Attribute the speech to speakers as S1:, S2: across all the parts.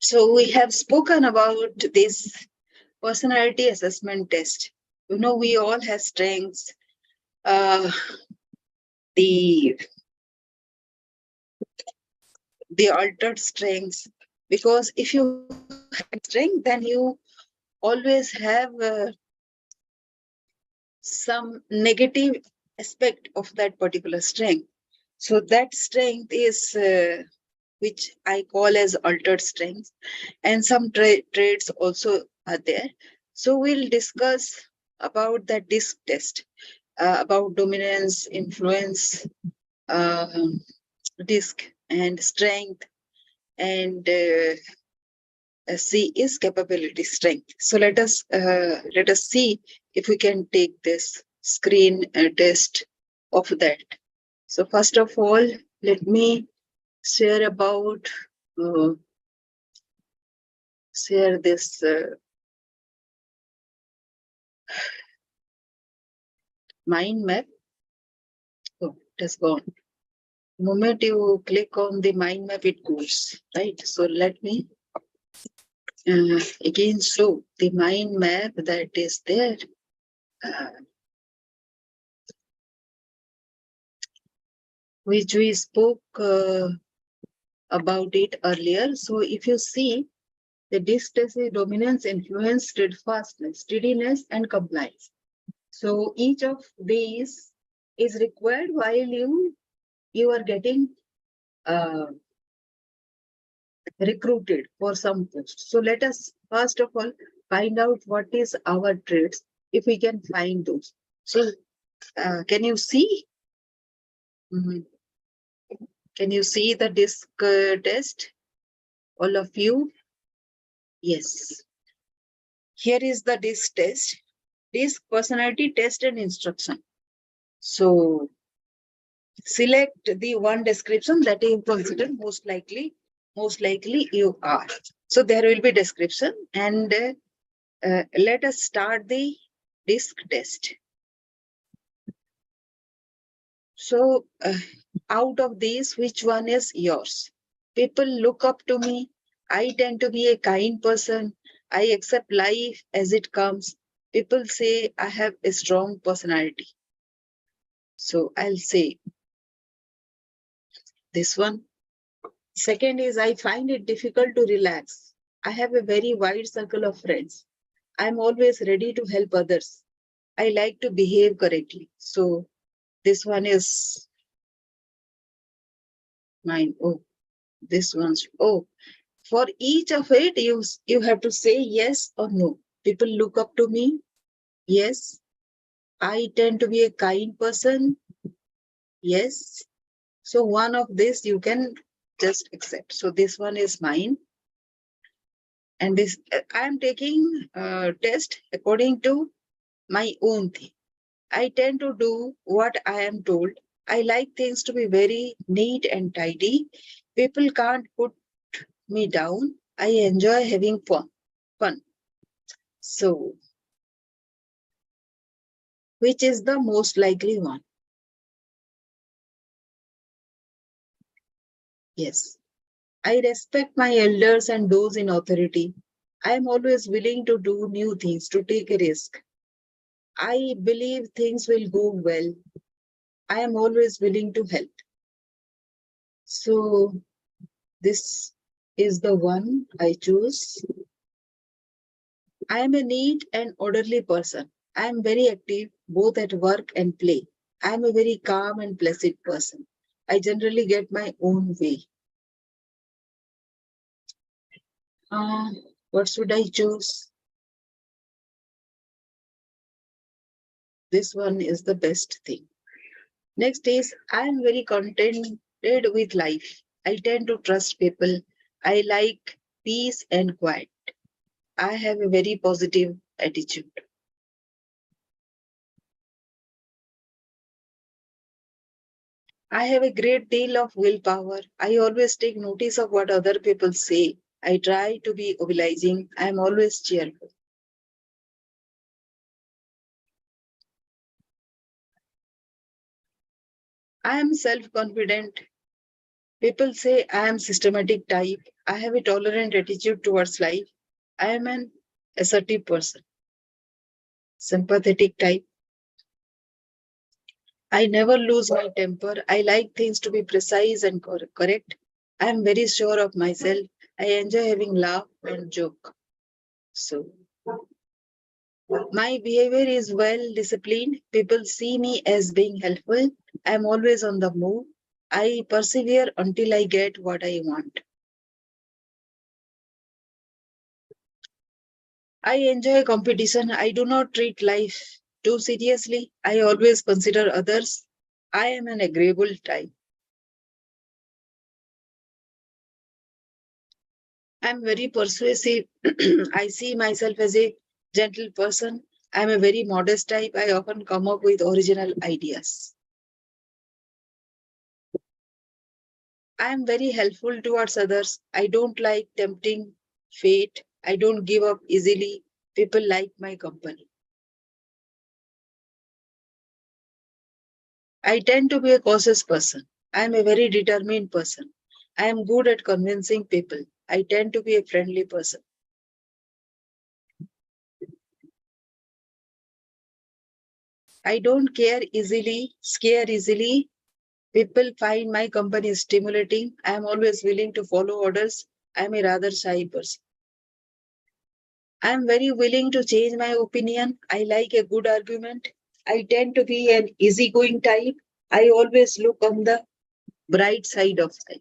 S1: So we have spoken about this personality assessment test. We all have strengths, uh, the altered strengths. Because if you have strength, then you always have some negative aspect of that particular strength. So that strength is which I call as altered strengths, and some traits also are there. So we'll discuss about the DISC test, about dominance, influence, uh, DISC, and strength, and C is capability strength. So let us see if we can take this screen test of that. So first of all, let me share about uh, share this mind map. Oh, it has gone. The moment you click on the mind map, it goes, right? So let me again show the mind map that is there. Uh, which we spoke about it earlier. So if you see, the DISC test is dominance, influence, steadfastness, steadiness, and compliance. So each of these is required while you are getting uh, recruited for some post. So let us first of all find out what is our traits, if we can find those. So can you see? Mhm. Can you see the DISC test? All of you? Yes. Here is the DISC test. DISC personality test and instruction. So select the one description that you consider most likely you are. So there will be description, and let us start the DISC test. So out of these, which one is yours? People look up to me. I tend to be a kind person. I accept life as it comes. People say I have a strong personality. So I'll say this one. Second is, I find it difficult to relax. I have a very wide circle of friends. I'm always ready to help others. I like to behave correctly. So this one is mine. Oh, this one's. Oh, for each of it, you have to say yes or no. People look up to me. Yes. I tend to be a kind person. Yes. So one of this you can just accept. So this one is mine. And this I am taking test according to my own thing. I tend to do what I am told. I like things to be very neat and tidy. People can't put me down. I enjoy having fun. So which is the most likely one? Yes. I respect my elders and those in authority. I am always willing to do new things, to take a risk. I believe things will go well. I am always willing to help. So this is the one I choose. I am a neat and orderly person. I am very active both at work and play. I am a very calm and placid person. I generally get my own way. Uh, what should I choose? This one is the best thing. Next is, I am very contented with life. I tend to trust people. I like peace and quiet. I have a very positive attitude. I have a great deal of willpower. I always take notice of what other people say. I try to be obliging. I am always cheerful. I am self-confident. People say I am systematic type. I have a tolerant attitude towards life. I am an assertive person. Sympathetic type. I never lose my temper. I like things to be precise and correct. I am very sure of myself. I enjoy having laugh and joke. So my behavior is well disciplined. People see me as being helpful. I am always on the move. I persevere until I get what I want. I enjoy competition. I do not treat life too seriously. I always consider others. I am an agreeable type. I am very persuasive. I see myself as a gentle person. I am a very modest type. I often come up with original ideas. I am very helpful towards others. I don't like tempting fate. I don't give up easily. People like my company. I tend to be a cautious person. I am a very determined person. I am good at convincing people. I tend to be a friendly person. I don't scare easily. People find my company stimulating. I am always willing to follow orders. I am a rather shy person. I am very willing to change my opinion. I like a good argument. I tend to be an easygoing type. I always look on the bright side of life.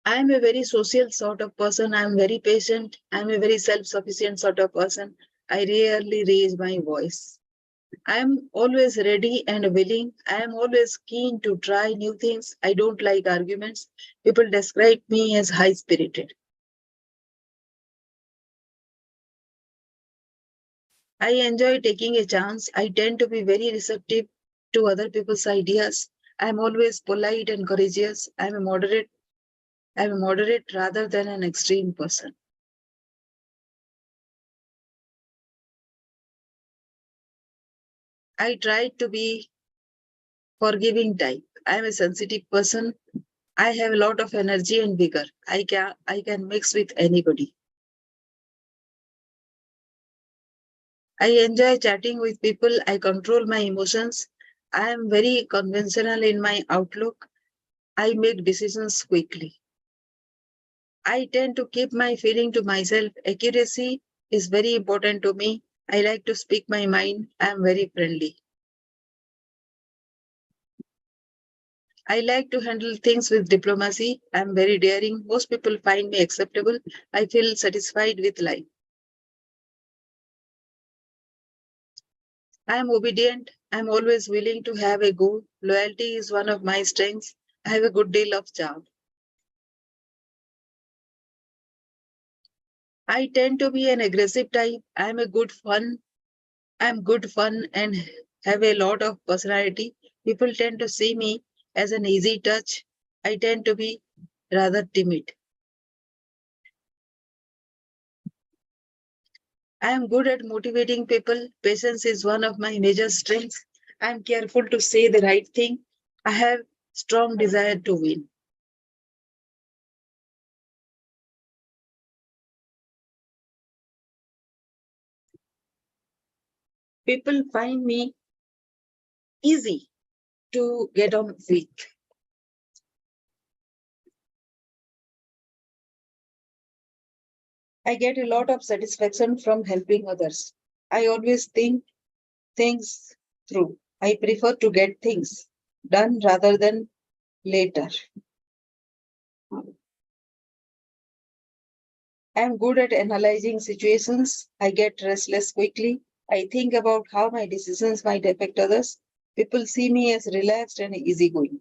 S1: I am a very social sort of person. I am very patient. I am a very self-sufficient sort of person. I rarely raise my voice. I am always ready and willing. I am always keen to try new things. I don't like arguments. People describe me as high spirited. I enjoy taking a chance. I tend to be very receptive to other people's ideas. I am always polite and courageous. I am a moderate rather than an extreme person. I try to be forgiving type. I am a sensitive person. I have a lot of energy and vigor. I can mix with anybody. I enjoy chatting with people. I control my emotions. I am very conventional in my outlook. I make decisions quickly. I tend to keep my feeling to myself. Accuracy is very important to me. I like to speak my mind. I am very friendly. I like to handle things with diplomacy. I am very daring. Most people find me acceptable. I feel satisfied with life. I am obedient. I am always willing to have a goal. Loyalty is one of my strengths. I have a good deal of charm. I tend to be an aggressive type. I'm good fun and have a lot of personality. People tend to see me as an easy touch. I tend to be rather timid. I am good at motivating people. Patience is one of my major strengths. I am careful to say the right thing. I have strong desire to win. People find me easy to get on with. I get a lot of satisfaction from helping others. I always think things through. I prefer to get things done rather than later. I am good at analyzing situations. I get restless quickly. I think about how my decisions might affect others. People see me as relaxed and easygoing.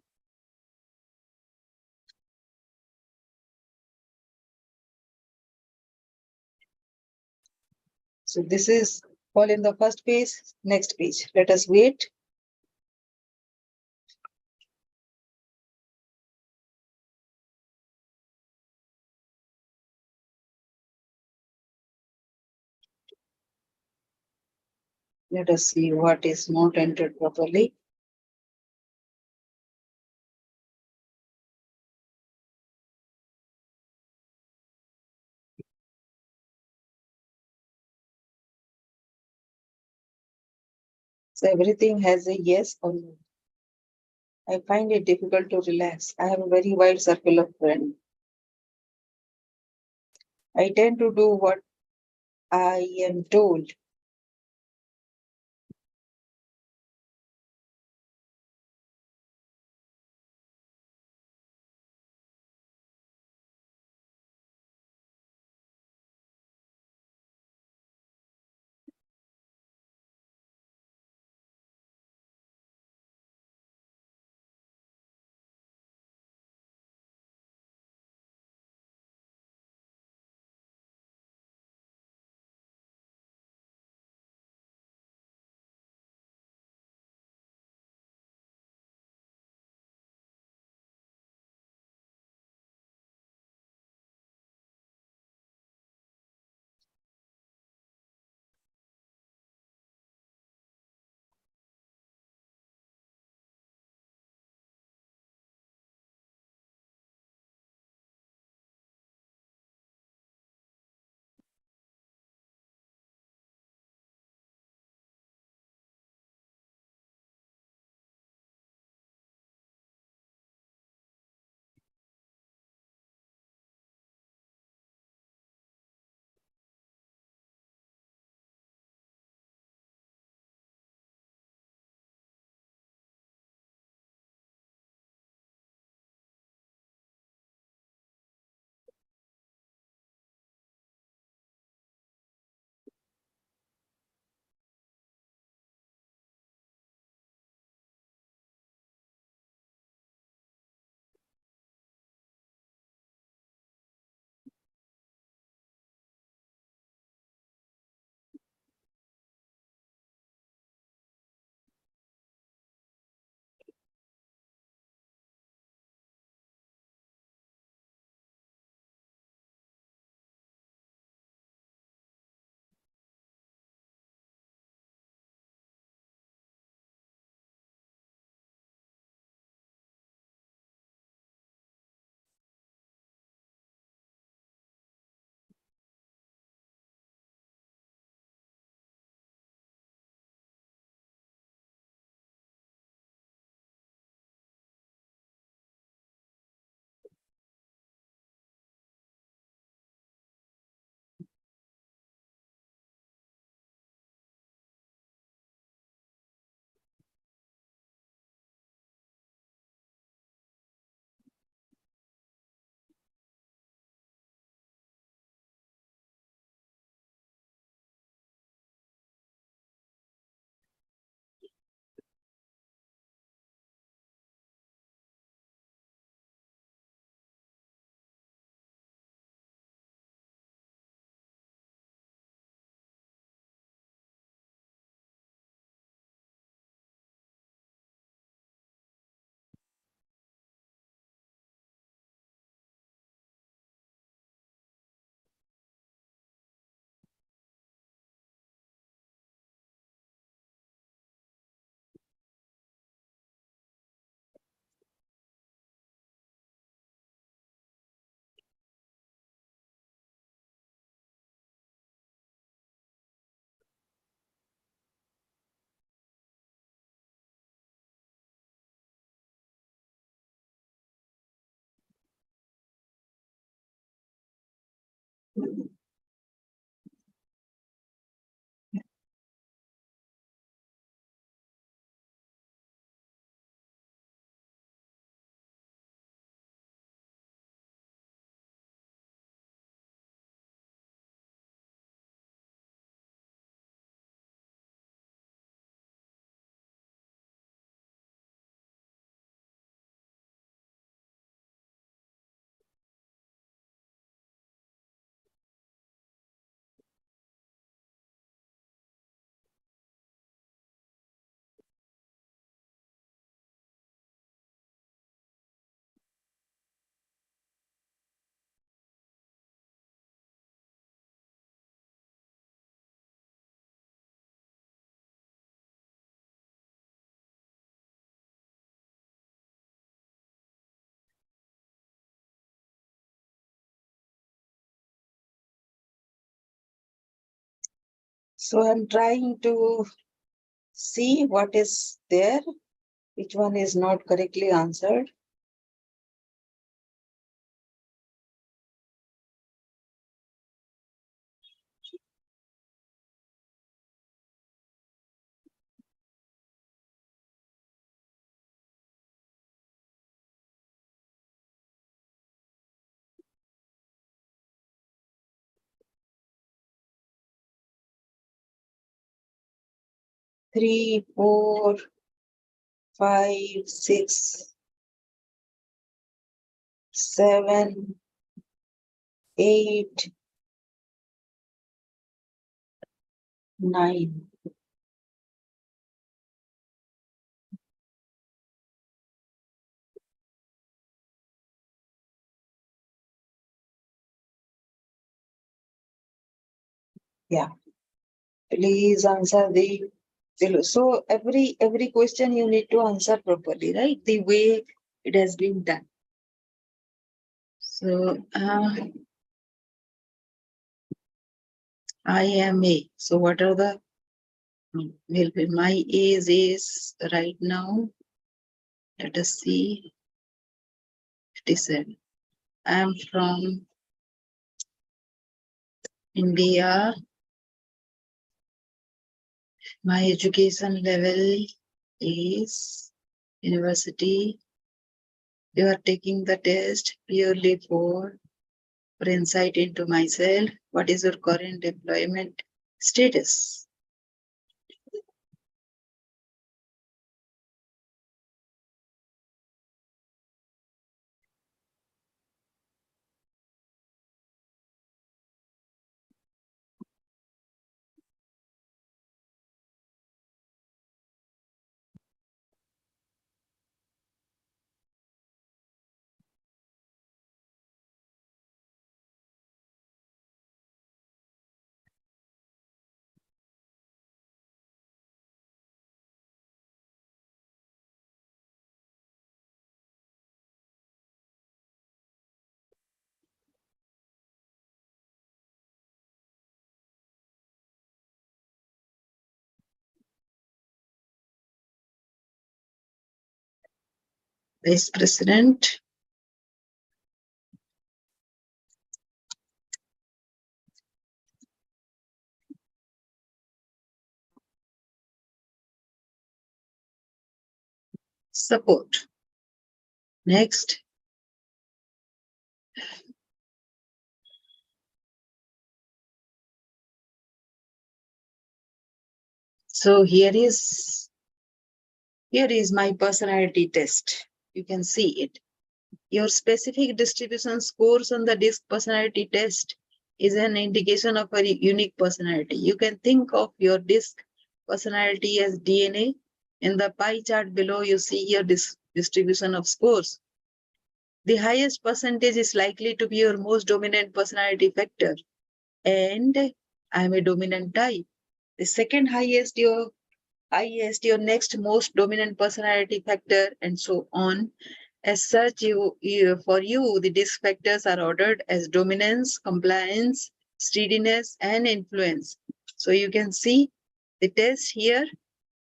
S1: So this is all in the first page. Next page. Let us wait. Let us see what is not entered properly. So everything has a yes or no. I find it difficult to relax. I have a very wide circle of friends. I tend to do what I am told. So I'm trying to See what is there, which one is not correctly answered. Three, 4, 5, 6, 7, 8, 9. Yeah. Please answer the below. So every question you need to answer properly, right? The way it has been done. So I am A. So what are the will be my age is right now? Let us see. 57. I am from India. My education level is university. You are taking the test purely for insight into myself. What is your current employment status? Vice President. Support. Next. So here is my personality test. You can see it. Your specific distribution scores on the DISC personality test is an indication of a unique personality. You can think of your DISC personality as DNA. In the pie chart below, you see your distribution of scores. The highest percentage is likely to be your most dominant personality factor. And I'm a dominant type. The second highest, your next most dominant personality factor, and so on. As such, for you, the DISC factors are ordered as dominance, compliance, steadiness, and influence. So you can see the test here.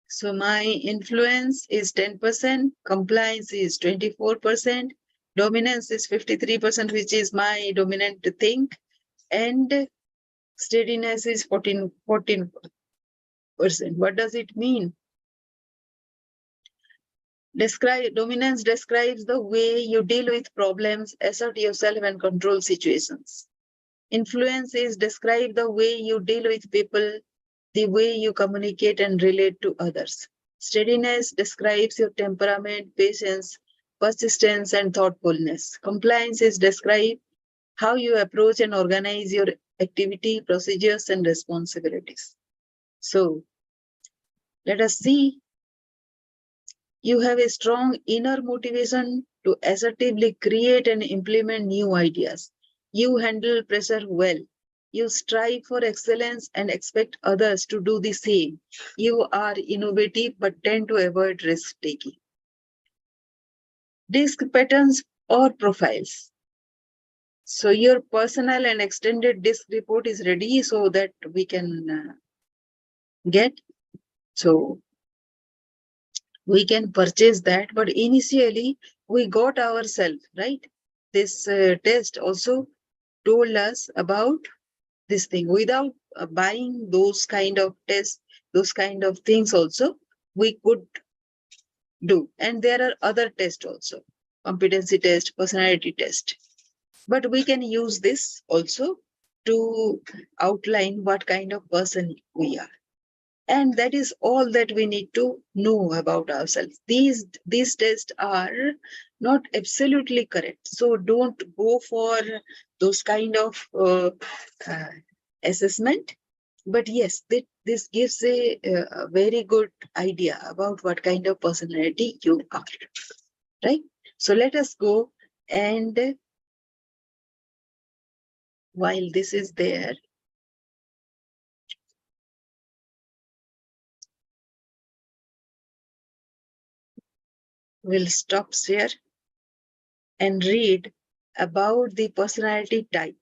S1: So my influence is 10%, compliance is 24%, dominance is 53%, which is my dominant thing, and steadiness is 14%. What does it mean? Dominance describes the way you deal with problems, assert yourself, and control situations. Influence is describe the way you deal with people, the way you communicate and relate to others. Steadiness describes your temperament, patience, persistence, and thoughtfulness. Compliance is describe how you approach and organize your activity, procedures, and responsibilities. So let us see. You have a strong inner motivation to assertively create and implement new ideas. You handle pressure well. You strive for excellence and expect others to do the same. You are innovative but tend to avoid risk taking. Disc patterns or profiles. So your personal and extended disc report is ready so that we can get. So we can purchase that, but initially we got ourselves, right? This test also told us about this thing. Without buying those kind of tests, those kind of things also, we could do. And there are other tests also, competency test, personality test. But we can use this also to outline what kind of person we are. And that is all that we need to know about ourselves. These tests are not absolutely correct. So don't go for those kind of uh, assessment. But yes, this gives a very good idea about what kind of personality you are, right? So let us go, and while this is there, we'll stop here and read about the personality type.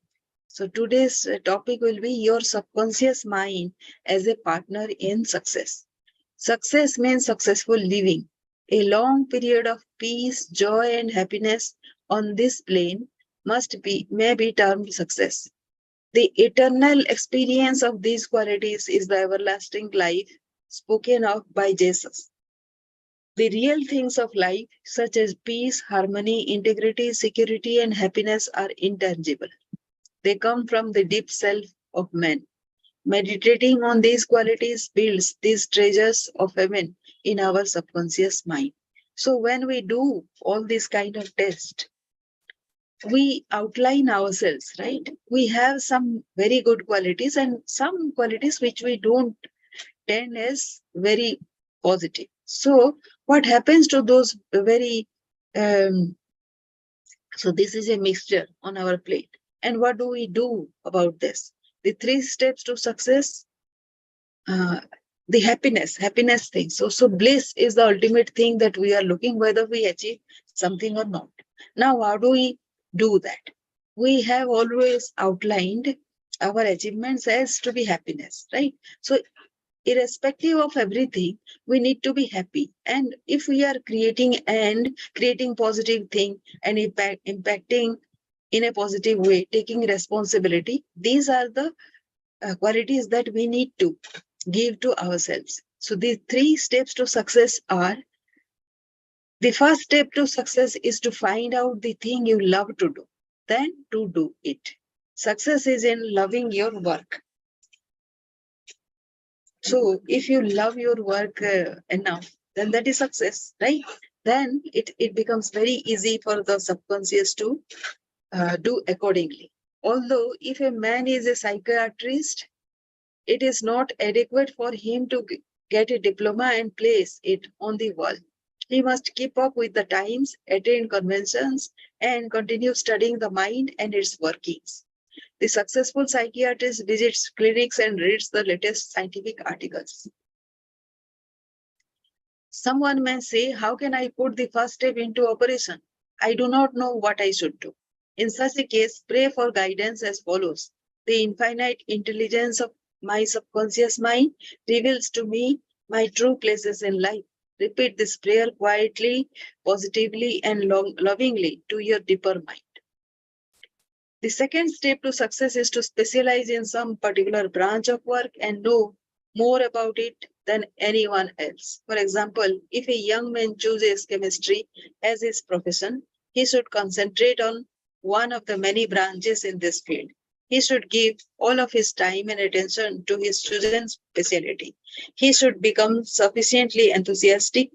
S1: So today's topic will be your subconscious mind as a partner in success. Success means successful living. A long period of peace, joy, and happiness on this plane may be termed success. The eternal experience of these qualities is the everlasting life spoken of by Jesus. The real things of life, such as peace, harmony, integrity, security, and happiness, are intangible. They come from the deep self of man. Meditating on these qualities builds these treasures of heaven in our subconscious mind. So when we do all these kind of tests, we outline ourselves, right? We have some very good qualities and some qualities which we don't tend as very positive. So what happens to those very um, so this is a mixture on our plate. And what do we do about this? The three steps to success, uh, the happiness thing. So bliss is the ultimate thing that we are looking whether we achieve something or not. Now, how do we do that? We have always outlined our achievements as to be happiness, right? So irrespective of everything, we need to be happy. And if we are creating positive thing and impacting in a positive way, taking responsibility, these are the qualities that we need to give to ourselves. So the three steps to success are: the first step to success is to find out the thing you love to do, then to do it. Success is in loving your work. So if you love your work enough, then that is success, right? Then it becomes very easy for the subconscious to do accordingly. Although if a man is a psychiatrist, it is not adequate for him to get a diploma and place it on the wall. He must keep up with the times, attend conventions, and continue studying the mind and its workings. The successful psychiatrist visits clinics and reads the latest scientific articles. Someone may say, how can I put the first step into operation? I do not know what I should do. In such a case, pray for guidance as follows. The infinite intelligence of my subconscious mind reveals to me my true places in life. Repeat this prayer quietly, positively, and lovingly to your deeper mind. The second step to success is to specialize in some particular branch of work and know more about it than anyone else. For example, if a young man chooses chemistry as his profession, he should concentrate on one of the many branches in this field. He should give all of his time and attention to his chosen specialty. He should become sufficiently enthusiastic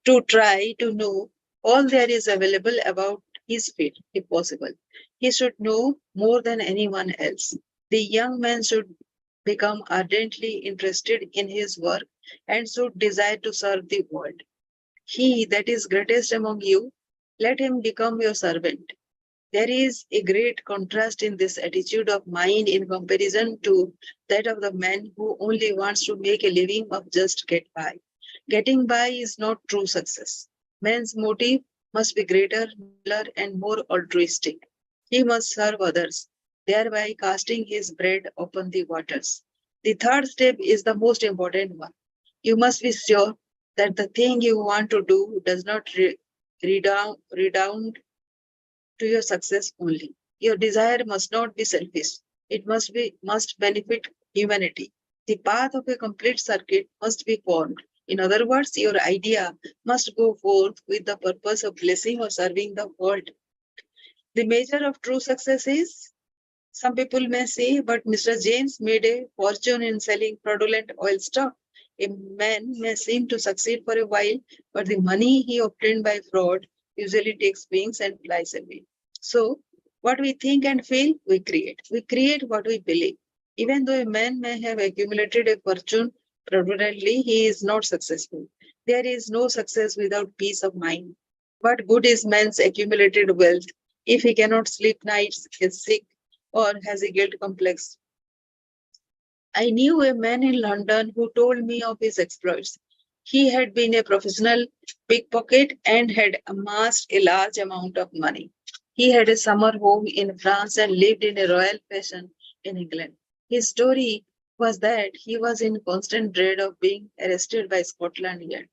S1: to try to know all there is available about his field, if possible. He should know more than anyone else. The young man should become ardently interested in his work and should desire to serve the world. He that is greatest among you, let him become your servant. There is a great contrast in this attitude of mind in comparison to that of the man who only wants to make a living or just get by. Getting by is not true success. Man's motive must be greater, nobler, and more altruistic. He must serve others, thereby casting his bread upon the waters. The third step is the most important one. You must be sure that the thing you want to do does not redound to your success only. Your desire must not be selfish. It must benefit humanity. The path of a complete circuit must be formed. In other words, your idea must go forth with the purpose of blessing or serving the world. The measure of true success is, some people may say, but Mr. James made a fortune in selling fraudulent oil stock. A man may seem to succeed for a while, but the money he obtained by fraud usually takes wings and flies away. So, what we think and feel, we create. We create what we believe. Even though a man may have accumulated a fortune fraudulently, he is not successful. There is no success without peace of mind. What good is man's accumulated wealth if he cannot sleep nights, is sick, or has a guilt complex? I knew a man in London who told me of his exploits. He had been a professional pickpocket and had amassed a large amount of money. He had a summer home in France and lived in a royal fashion in England. His story was that he was in constant dread of being arrested by Scotland Yard.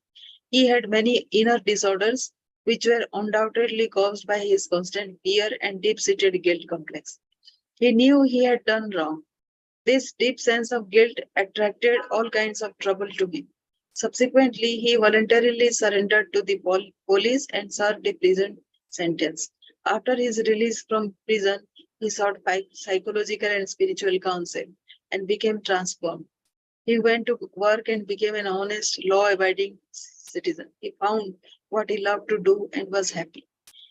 S1: He had many inner disorders, which were undoubtedly caused by his constant fear and deep seated guilt complex. He knew he had done wrong. This deep sense of guilt attracted all kinds of trouble to him. Subsequently, he voluntarily surrendered to the police and served a prison sentence. After his release from prison, he sought psychological and spiritual counsel and became transformed. He went to work and became an honest, law abiding citizen. He found what he loved to do and was happy.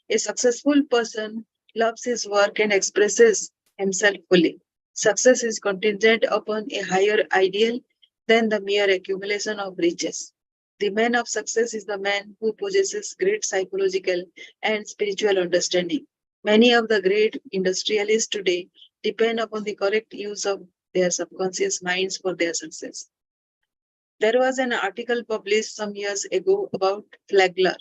S1: A successful person loves his work and expresses himself fully. Success is contingent upon a higher ideal than the mere accumulation of riches. The man of success is the man who possesses great psychological and spiritual understanding. Many of the great industrialists today depend upon the correct use of their subconscious minds for their success. There was an article published some years ago about Flagler,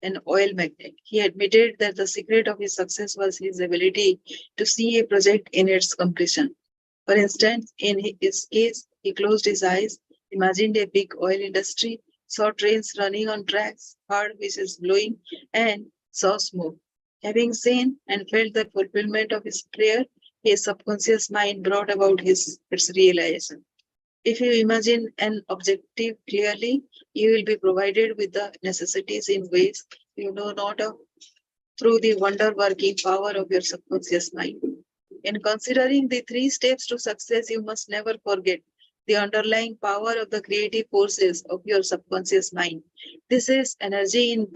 S1: an oil magnate. He admitted that the secret of his success was his ability to see a project in its completion. For instance, in his case, he closed his eyes, imagined a big oil industry, saw trains running on tracks, heard whistles blowing, and saw smoke. Having seen and felt the fulfillment of his prayer, his subconscious mind brought about its realization. If you imagine an objective clearly, you will be provided with the necessities in ways you know not of through the wonder working power of your subconscious mind. In considering the three steps to success, you must never forget the underlying power of the creative forces of your subconscious mind. This is energy in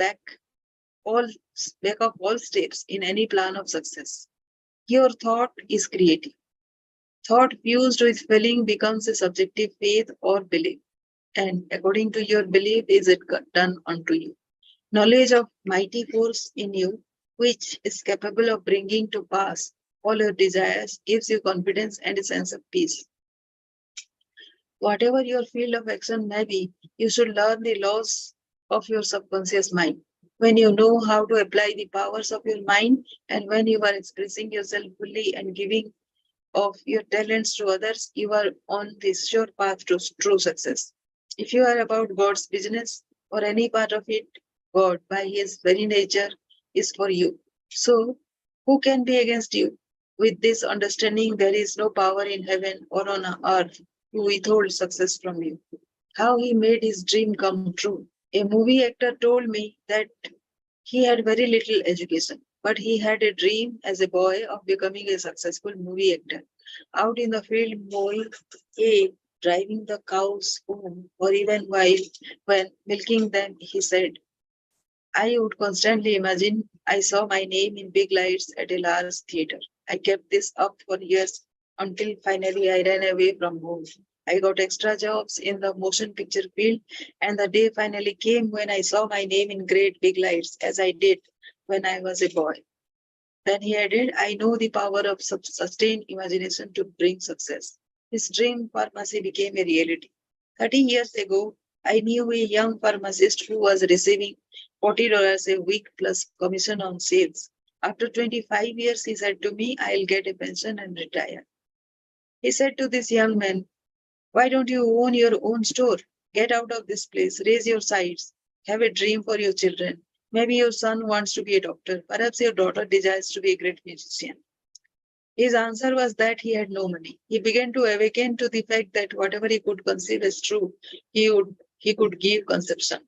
S1: all back of all steps in any plan of success. Your thought is creative. Thought fused with feeling becomes a subjective faith or belief, and according to your belief is it done unto you. Knowledge of mighty force in you, which is capable of bringing to pass all your desires, gives you confidence and a sense of peace. Whatever your field of action may be, you should learn the laws of your subconscious mind. When you know how to apply the powers of your mind, and when you are expressing yourself fully and giving of your talents to others, you are on this sure path to true success. If you are about God's business or any part of it, God, by his very nature, is for you. So, who can be against you? With this understanding, there is no power in heaven or on earth to withhold success from you. How he made his dream come true. A movie actor told me that he had very little education, but he had a dream as a boy of becoming a successful movie actor. Out in the field mowing hay, driving the cows home, or even while when milking them, he said, I would constantly imagine I saw my name in big lights at a large theater. I kept this up for years until finally I ran away from home. I got extra jobs in the motion picture field, and the day finally came when I saw my name in great big lights, as I did when I was a boy. Then he added, I know the power of sustained imagination to bring success. His dream pharmacy became a reality. 30 years ago, I knew a young pharmacist who was receiving $40 a week plus commission on sales. After 25 years, he said to me, I'll get a pension and retire. He said to this young man, why don't you own your own store? Get out of this place, raise your sights, have a dream for your children. Maybe your son wants to be a doctor, perhaps your daughter desires to be a great musician. His answer was that he had no money. He began to awaken to the fact that whatever he could conceive as true, he could give conception.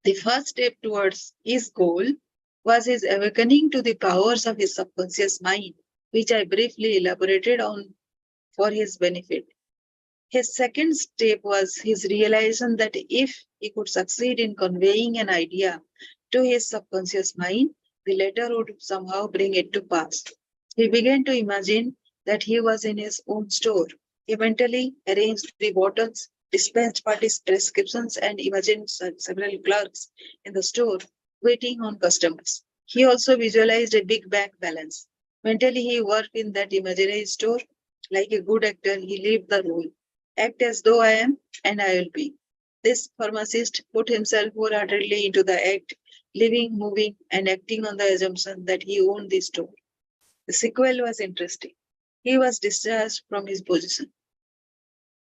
S1: The first step towards his goal was his awakening to the powers of his subconscious mind, which I briefly elaborated on for his benefit. His second step was his realization that if he could succeed in conveying an idea to his subconscious mind, the latter would somehow bring it to pass. He began to imagine that he was in his own store. He mentally arranged the bottles, dispensed parties prescriptions, and imagined several clerks in the store waiting on customers. He also visualized a big bank balance. Mentally, he worked in that imaginary store. Like a good actor, he lived the role. Act as though I am and I will be. This pharmacist put himself wholeheartedly into the act, living, moving, and acting on the assumption that he owned the store. The sequel was interesting. He was discharged from his position.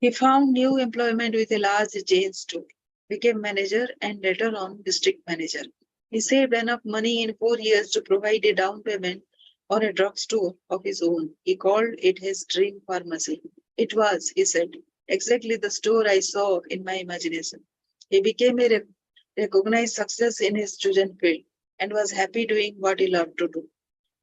S1: He found new employment with a large chain store, became manager, and later on district manager. He saved enough money in 4 years to provide a down payment on a drugstore of his own. He called it his dream pharmacy. It was, he said, exactly the store I saw in my imagination. He became a recognized success in his chosen field and was happy doing what he loved to do.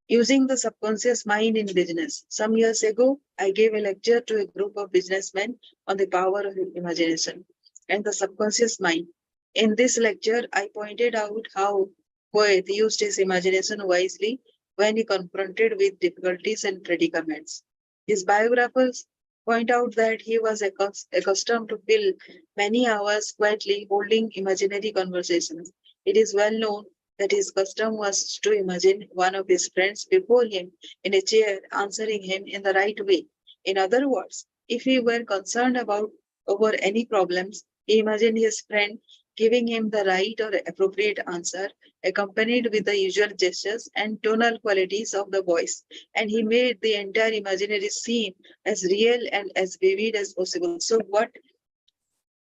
S1: Using the subconscious mind in business. Some years ago, I gave a lecture to a group of businessmen on the power of imagination and the subconscious mind. In this lecture, I pointed out how Goethe used his imagination wisely when he confronted with difficulties and predicaments. His biographers point out that he was accustomed to fill many hours quietly holding imaginary conversations. It is well known that his custom was to imagine one of his friends before him in a chair answering him in the right way. In other words, if he were concerned about over any problems, he imagined his friend giving him the right or appropriate answer, accompanied with the usual gestures and tonal qualities of the voice. And he made the entire imaginary scene as real and as vivid as possible. So, what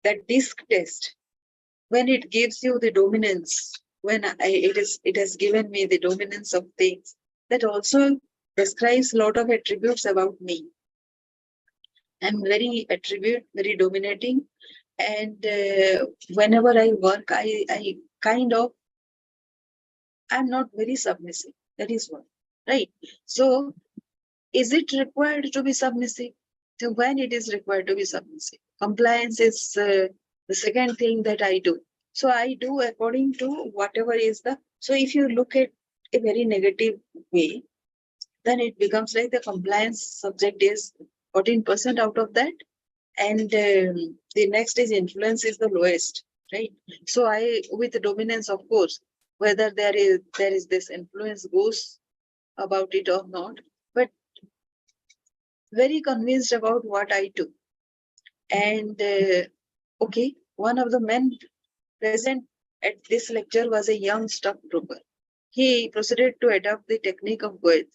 S1: that disc test, when it gives you the dominance, it has given me the dominance of things, that also describes a lot of attributes about me. I'm very very dominating, and whenever I work, I kind of, I'm not very submissive. That is what, right? So, is it required to be submissive? So, when it is required to be submissive, compliance is the second thing that I do. So, I do according to whatever is the. So, if you look at a very negative way, then it becomes like the compliance subject is 14% out of that, and the next is influence is the lowest, right? So I, with the dominance, of course, whether there is this influence goes about it or not, but very convinced about what I do. And okay, one of the men present at this lecture was a young stockbroker. He proceeded to adopt the technique of Goethe.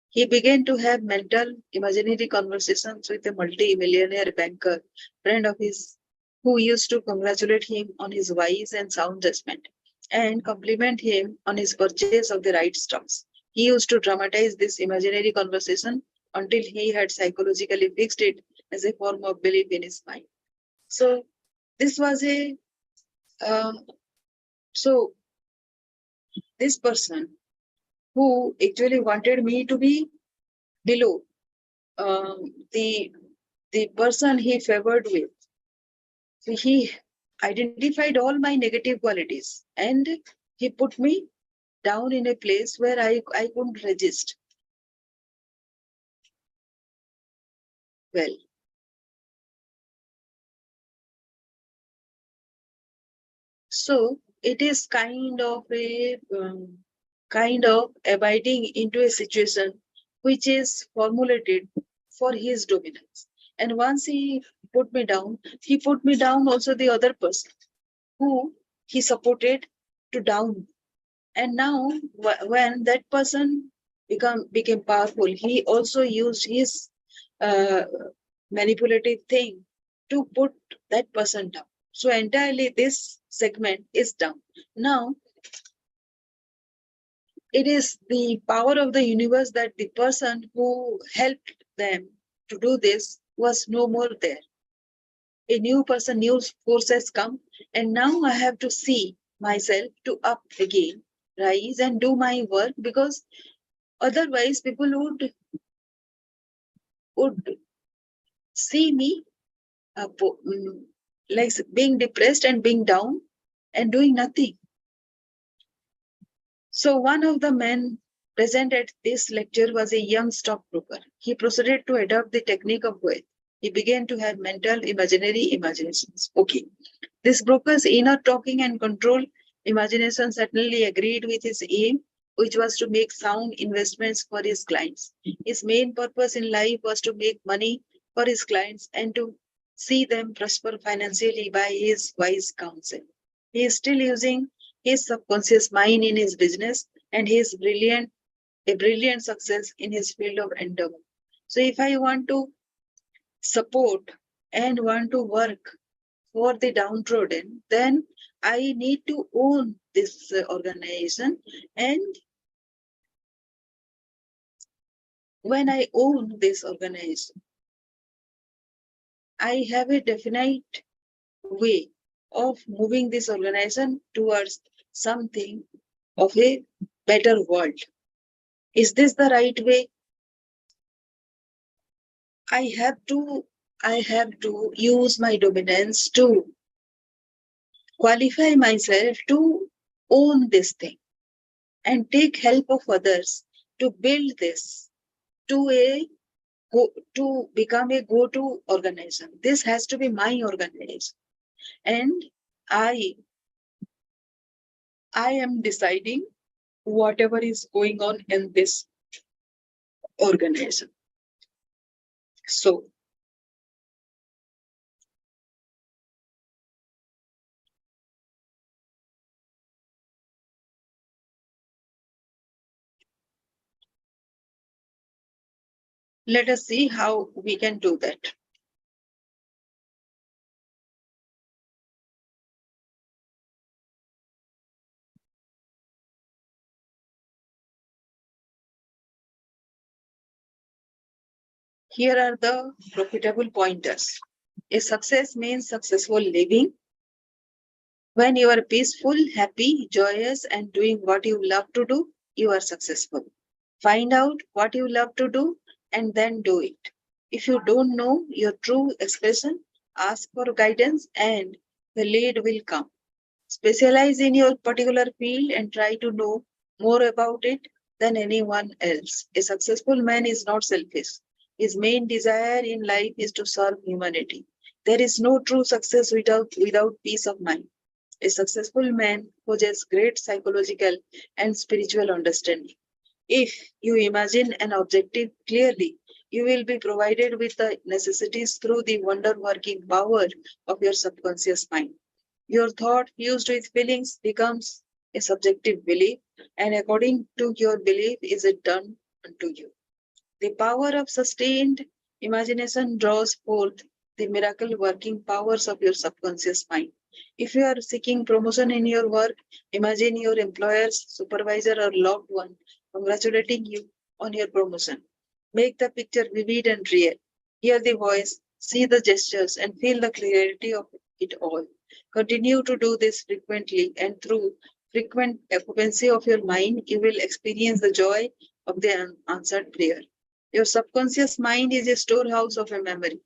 S1: He began to have mental, imaginary conversations with a multi-millionaire banker, friend of his, who used to congratulate him on his wise and sound judgment and compliment him on his purchase of the right stocks. He used to dramatize this imaginary conversation until he had psychologically fixed it as a form of belief in his mind. So this was a so this person who actually wanted me to be below the person he favored with. So he identified all my negative qualities and he put me down in a place where I couldn't resist. Well, so it is kind of abiding into a situation which is formulated for his dominance. And once he put me down also the other person who he supported to down. And now when that person became powerful, he also used his uh, manipulative thing to put that person down. So entirely this segment is down. Now, it is the power of the universe that the person who helped them to do this was no more there. A new person, new forces come, and now I have to see myself to up again, rise and do my work, because otherwise people would see me like being depressed and being down and doing nothing. So one of the men present at this lecture was a young stockbroker. He proceeded to adopt the technique of wealth. He began to have mental imaginary imaginations. Okay. This broker's inner talking and control imagination certainly agreed with his aim, which was to make sound investments for his clients. His main purpose in life was to make money for his clients and to see them prosper financially by his wise counsel. He is still using his subconscious mind in his business, and he is a brilliant success in his field of endeavor. So if I want to support and want to work for the downtrodden, then I need to own this organization. And when I own this organization, I have a definite way of moving this organization towards something of a better world. Is this the right way? I have to use my dominance to qualify myself to own this thing and take help of others to build this to a to become a go-to organization. This has to be my organization, and I I am deciding whatever is going on in this organization. So let us see how we can do that. Here are the profitable pointers. A success means successful living. When you are peaceful, happy, joyous, and doing what you love to do, you are successful. Find out what you love to do and then do it. If you don't know your true expression, ask for guidance and the lead will come. Specialize in your particular field and try to know more about it than anyone else. A successful man is not selfish. His main desire in life is to serve humanity. There is no true success without peace of mind. A successful man possesses great psychological and spiritual understanding. If you imagine an objective clearly, you will be provided with the necessities through the wonder working power of your subconscious mind. Your thought fused with feelings becomes a subjective belief, and according to your belief is it done unto you. The power of sustained imagination draws forth the miracle working powers of your subconscious mind. If you are seeking promotion in your work, imagine your employer's supervisor or loved one congratulating you on your promotion. Make the picture vivid and real. Hear the voice, see the gestures, and feel the clarity of it all. Continue to do this frequently, and through frequent occupancy of your mind, you will experience the joy of the unanswered prayer. Your subconscious mind is a storehouse of a memory.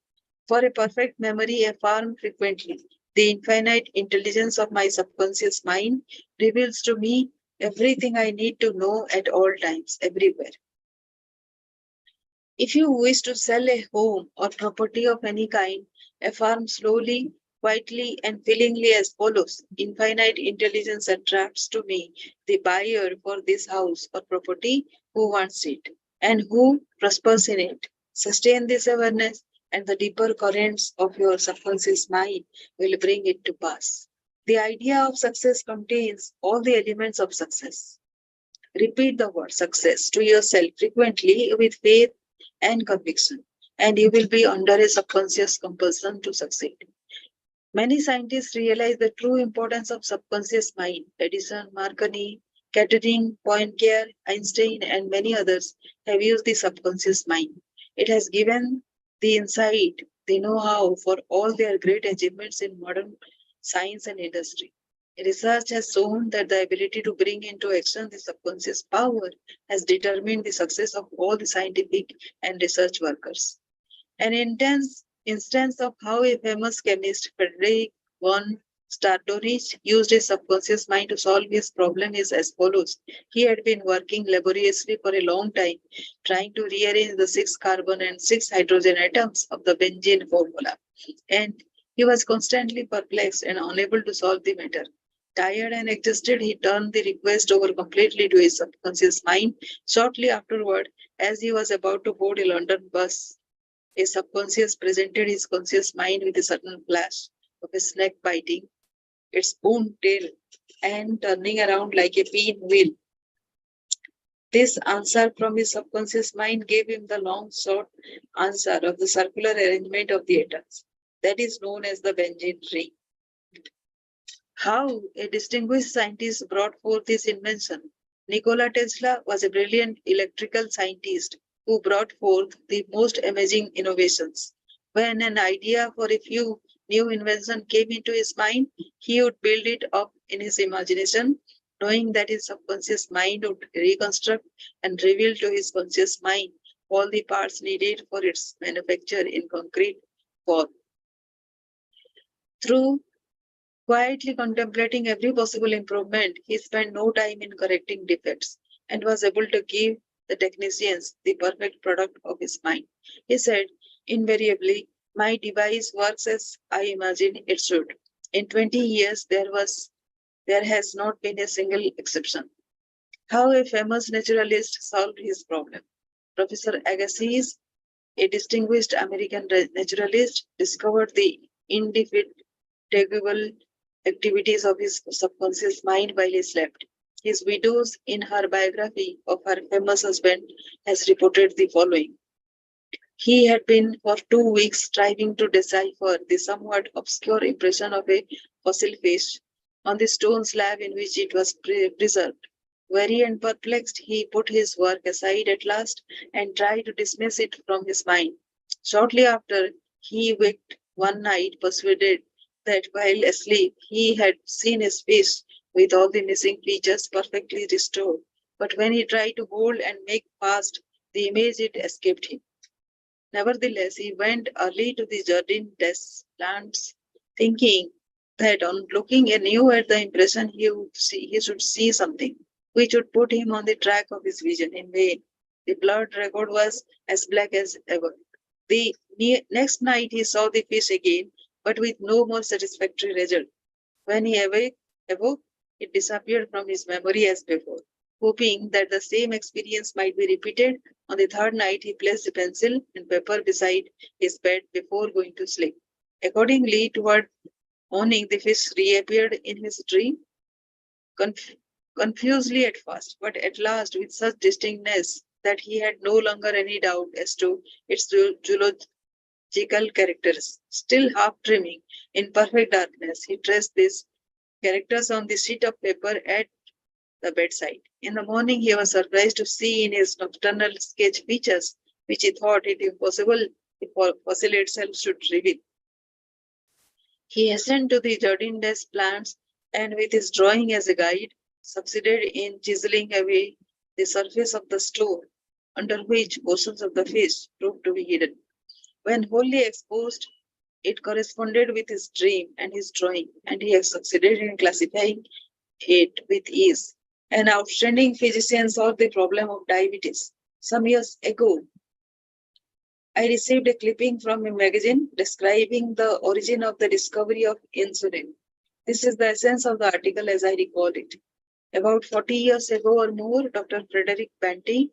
S1: For a perfect memory, affirm frequently. The infinite intelligence of my subconscious mind reveals to me everything I need to know at all times, everywhere. If you wish to sell a home or property of any kind, affirm slowly, quietly, and feelingly as follows. Infinite intelligence attracts to me the buyer for this house or property who wants it and who prospers in it. Sustain this awareness, and the deeper currents of your subconscious mind will bring it to pass. The idea of success contains all the elements of success. Repeat the word success to yourself frequently with faith and conviction. and you will be under a subconscious compulsion to succeed. Many scientists realize the true importance of subconscious mind. Edison, Marconi, Catherine, Poincare, Einstein, and many others have used the subconscious mind. It has given the insight, the know-how for all their great achievements in modern science and industry. Research has shown that the ability to bring into action the subconscious power has determined the success of all the scientific and research workers. An intense instance of how a famous chemist, Frederick von Stardonich, used his subconscious mind to solve his problem is as follows. He had been working laboriously for a long time, trying to rearrange the six carbon and six hydrogen atoms of the benzene formula, and he was constantly perplexed and unable to solve the matter. Tired and exhausted, he turned the request over completely to his subconscious mind. Shortly afterward, as he was about to board a London bus, a subconscious presented his conscious mind with a sudden flash of a snake biting its own tail and turning around like a pinwheel. This answer from his subconscious mind gave him the long short answer of the circular arrangement of the atoms. That is known as the benzene ring. How a distinguished scientist brought forth this invention. Nikola Tesla was a brilliant electrical scientist who brought forth the most amazing innovations. When an idea for a few new invention came into his mind, he would build it up in his imagination, knowing that his subconscious mind would reconstruct and reveal to his conscious mind all the parts needed for its manufacture in concrete form. Through quietly contemplating every possible improvement, he spent no time in correcting defects and was able to give the technicians the perfect product of his mind. He said, invariably, my device works as I imagine it should. In 20 years, there has not been a single exception. How a famous naturalist solved his problem. Professor Agassiz, a distinguished American naturalist, discovered the indefatigable activities of his subconscious mind while he slept. His widow, in her biography of her famous husband, has reported the following. He had been for 2 weeks striving to decipher the somewhat obscure impression of a fossil fish on the stone slab in which it was preserved. Weary and perplexed, he put his work aside at last and tried to dismiss it from his mind. Shortly after, he waked one night persuaded that while asleep he had seen his fish with all the missing features perfectly restored. But when he tried to hold and make fast the image, it escaped him. Nevertheless, he went early to the Jardin des Plantes, thinking that on looking anew at the impression he should see something which would put him on the track of his vision. In vain. The blurred record was as black as ever. The next night he saw the fish again, but with no more satisfactory result. When he awoke, it disappeared from his memory as before. Hoping that the same experience might be repeated, on the third night he placed the pencil and paper beside his bed before going to sleep. Accordingly, toward morning, the fish reappeared in his dream, conf- confusedly at first, but at last with such distinctness that he had no longer any doubt as to its zoological characters. Still half dreaming, in perfect darkness, he traced these characters on the sheet of paper at the bedside. In the morning, he was surprised to see in his nocturnal sketch features which he thought it impossible the fossil itself should reveal. He hastened to the Jardin des Plantes and, with his drawing as a guide, succeeded in chiseling away the surface of the stone under which portions of the fish proved to be hidden. When wholly exposed, it corresponded with his dream and his drawing, and he has succeeded in classifying it with ease. An outstanding physician solved the problem of diabetes. Some years ago, I received a clipping from a magazine describing the origin of the discovery of insulin. This is the essence of the article as I recall it. About 40 years ago or more, Dr. Frederick Banting,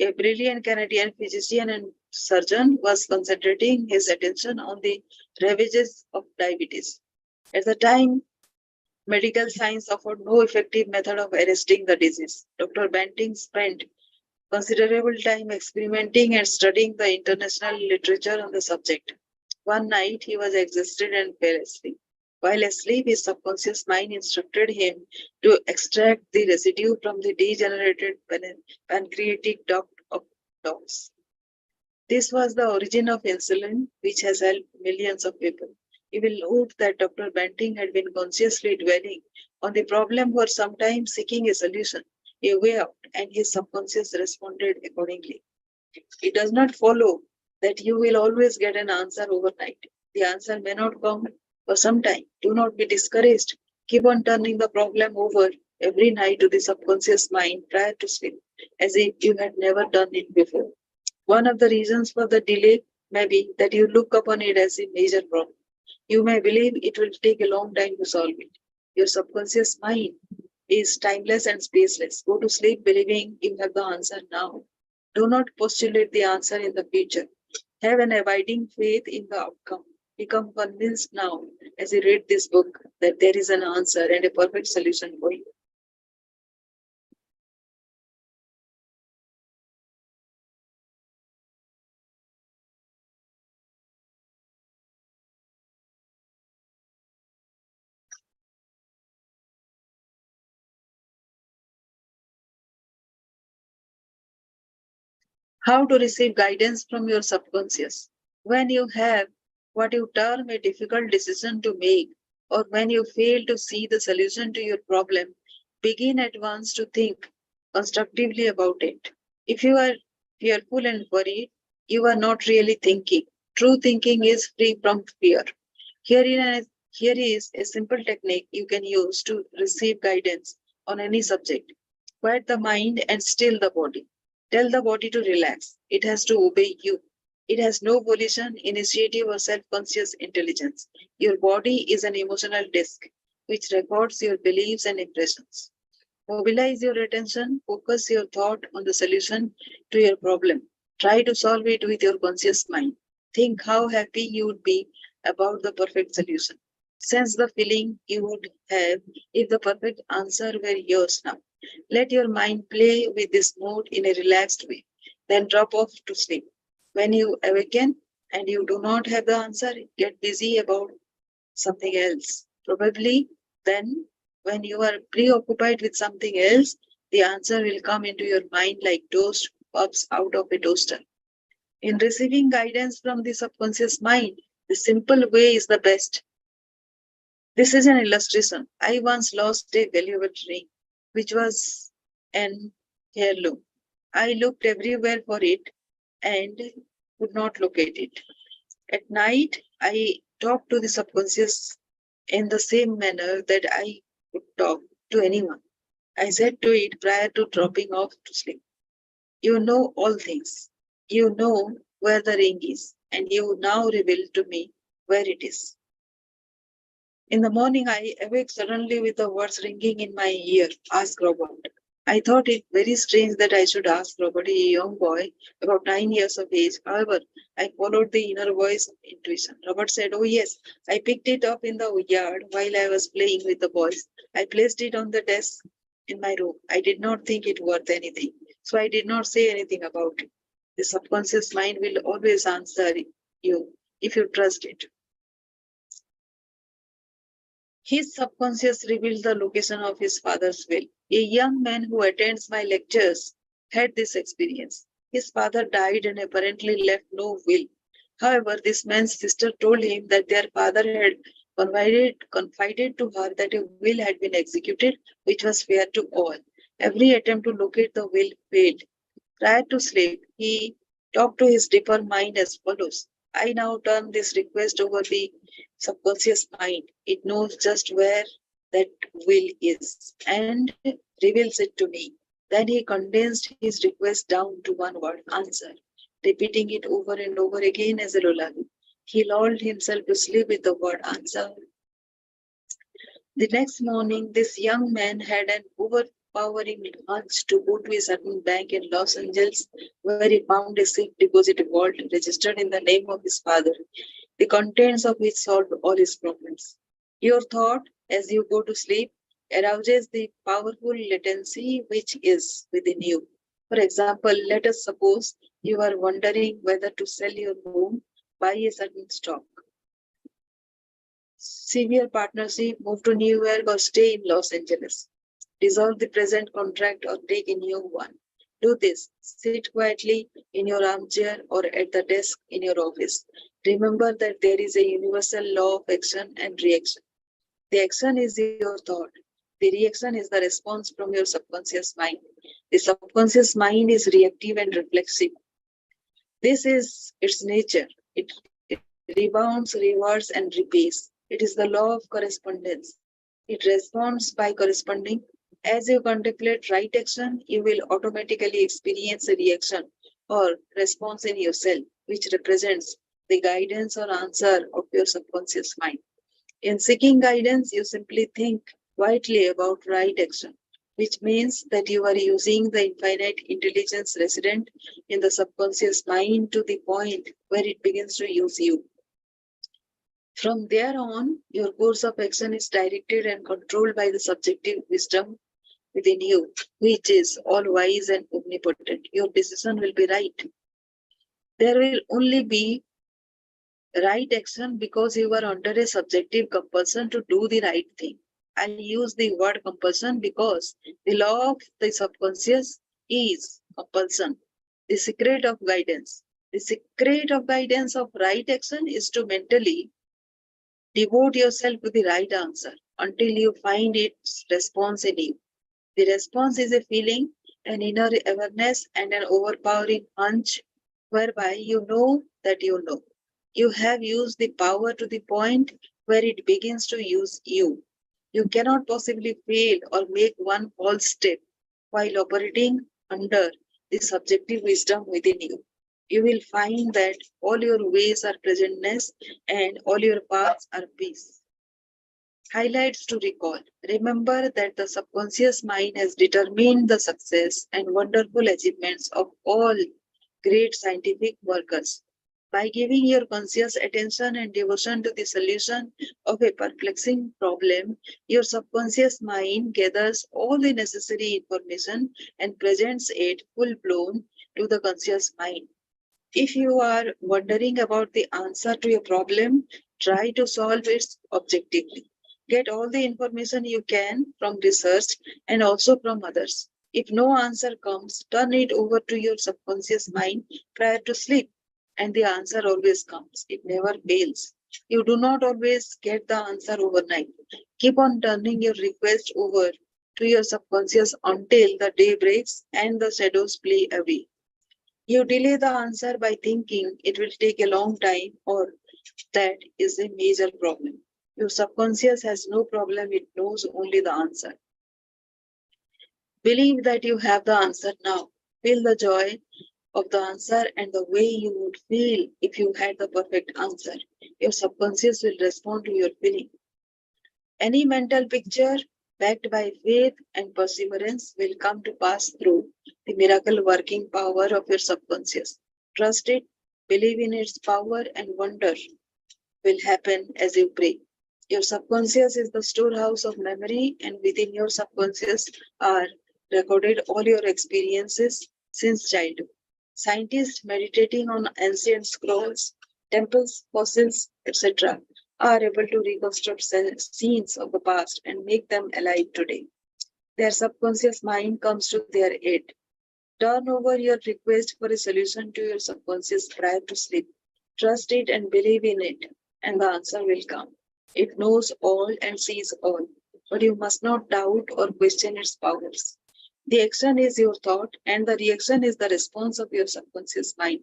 S1: a brilliant Canadian physician and surgeon, was concentrating his attention on the ravages of diabetes. At the time, medical science offered no effective method of arresting the disease. Dr. Banting spent considerable time experimenting and studying the international literature on the subject. One night he was exhausted and fell asleep. While asleep, his subconscious mind instructed him to extract the residue from the degenerated pancreatic duct of dogs. This was the origin of insulin, which has helped millions of people. You will note that Dr. Banting had been consciously dwelling on the problem for some time, seeking a solution, a way out, and his subconscious responded accordingly. It does not follow that you will always get an answer overnight. The answer may not come for some time. Do not be discouraged. Keep on turning the problem over every night to the subconscious mind prior to sleep, as if you had never done it before. One of the reasons for the delay may be that you look upon it as a major problem. You may believe it will take a long time to solve it. Your subconscious mind is timeless and spaceless. Go to sleep believing you have the answer now. Do not postulate the answer in the future. Have an abiding faith in the outcome. Become convinced now, as you read this book, that there is an answer and a perfect solution for you. How to receive guidance from your subconscious. When you have what you term a difficult decision to make, or when you fail to see the solution to your problem, begin at once to think constructively about it. If you are fearful and worried, you are not really thinking. True thinking is free from fear. Here is a simple technique you can use to receive guidance on any subject. Quiet the mind and still the body. Tell the body to relax. It has to obey you. It has no volition, initiative, or self conscious intelligence. Your body is an emotional disk which records your beliefs and impressions. Mobilize your attention, focus your thought on the solution to your problem. Try to solve it with your conscious mind. Think how happy you would be about the perfect solution. Sense the feeling you would have if the perfect answer were yours now. Let your mind play with this mode in a relaxed way. Then drop off to sleep. When you awaken and you do not have the answer, get busy about something else. Probably then, when you are preoccupied with something else, the answer will come into your mind like toast pops out of a toaster. In receiving guidance from the subconscious mind, the simple way is the best. This is an illustration. I once lost a valuable ring, which was an heirloom. I looked everywhere for it and could not locate it. At night, I talked to the subconscious in the same manner that I would talk to anyone. I said to it prior to dropping off to sleep, you know all things. You know where the ring is, and you now reveal to me where it is. In the morning, I awake suddenly with the words ringing in my ear, ask Robert. I thought it very strange that I should ask Robert, a young boy about 9 years of age. However, I followed the inner voice of intuition. Robert said, oh yes, I picked it up in the yard while I was playing with the boys. I placed it on the desk in my room. I did not think it worth anything, so I did not say anything about it. The subconscious mind will always answer you if you trust it. His subconscious revealed the location of his father's will. A young man who attends my lectures had this experience. His father died and apparently left no will. However, this man's sister told him that their father had confided to her that a will had been executed, which was fair to all. Every attempt to locate the will failed. Prior to sleep, he talked to his deeper mind as follows. I now turn this request over the subconscious mind. It knows just where that will is and reveals it to me. Then he condensed his request down to one word, answer, repeating it over and over again as a lullaby. He lulled himself to sleep with the word answer. The next morning, this young man had an overpowering urge to go to a certain bank in Los Angeles where he found a safe deposit vault registered in the name of his father, the contents of which solved all his problems. Your thought, as you go to sleep, arouses the powerful latency which is within you. For example, let us suppose you are wondering whether to sell your home, buy a certain stock, severe partnership, move to New York, or stay in Los Angeles. Dissolve the present contract or take a new one. Do this. Sit quietly in your armchair or at the desk in your office. Remember that there is a universal law of action and reaction. The action is your thought. The reaction is the response from your subconscious mind. The subconscious mind is reactive and reflexive. This is its nature. It rebounds, rewards, and repays. It is the law of correspondence. It responds by corresponding. As you contemplate right action, you will automatically experience a reaction or response in yourself, which represents the guidance or answer of your subconscious mind. In seeking guidance, you simply think quietly about right action, which means that you are using the infinite intelligence resident in the subconscious mind to the point where it begins to use you. From there on, your course of action is directed and controlled by the subjective wisdom within you, which is all wise and omnipotent. Your decision will be right. There will only be right action because you are under a subjective compulsion to do the right thing. I use the word compulsion because the law of the subconscious is compulsion. The secret of guidance. The secret of guidance of right action is to mentally devote yourself to the right answer until you find its response in you. The response is a feeling, an inner awareness, and an overpowering hunch whereby you know that you know. You have used the power to the point where it begins to use you. You cannot possibly fail or make one false step while operating under the subjective wisdom within you. You will find that all your ways are presentness and all your paths are peace. Highlights to recall. Remember that the subconscious mind has determined the success and wonderful achievements of all great scientific workers. By giving your conscious attention and devotion to the solution of a perplexing problem, your subconscious mind gathers all the necessary information and presents it full blown to the conscious mind. If you are wondering about the answer to a problem, try to solve it objectively. Get all the information you can from research and also from others. If no answer comes, turn it over to your subconscious mind prior to sleep, and the answer always comes. It never fails. You do not always get the answer overnight. Keep on turning your request over to your subconscious until the day breaks and the shadows play away. You delay the answer by thinking it will take a long time, or that is a major problem. Your subconscious has no problem, it knows only the answer. Believe that you have the answer now. Feel the joy of the answer and the way you would feel if you had the perfect answer. Your subconscious will respond to your feeling. Any mental picture backed by faith and perseverance will come to pass through the miracle working power of your subconscious. Trust it, believe in its power, and wonder will happen as you pray. Your subconscious is the storehouse of memory, and within your subconscious are recorded all your experiences since childhood. Scientists meditating on ancient scrolls, temples, fossils, etc., are able to reconstruct scenes of the past and make them alive today. Their subconscious mind comes to their aid. Turn over your request for a solution to your subconscious prior to sleep. Trust it and believe in it, and the answer will come. It knows all and sees all, but you must not doubt or question its powers. The action is your thought, and the reaction is the response of your subconscious mind.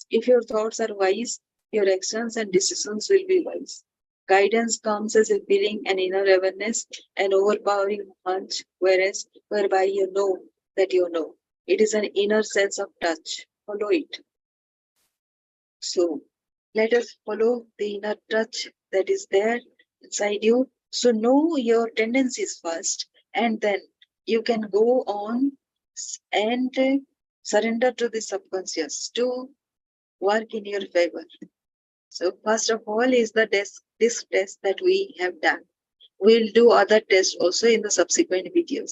S1: If your thoughts are wise, your actions and decisions will be wise. Guidance comes as a feeling, an inner awareness, an overpowering hunch, whereby you know that you know. It is an inner sense of touch. Follow it. So let us follow the inner touch that is there inside you. So know your tendencies first, and then you can go on and surrender to the subconscious to work in your favor. So first of all is the disc test that we have done. We'll do other tests also in the subsequent videos.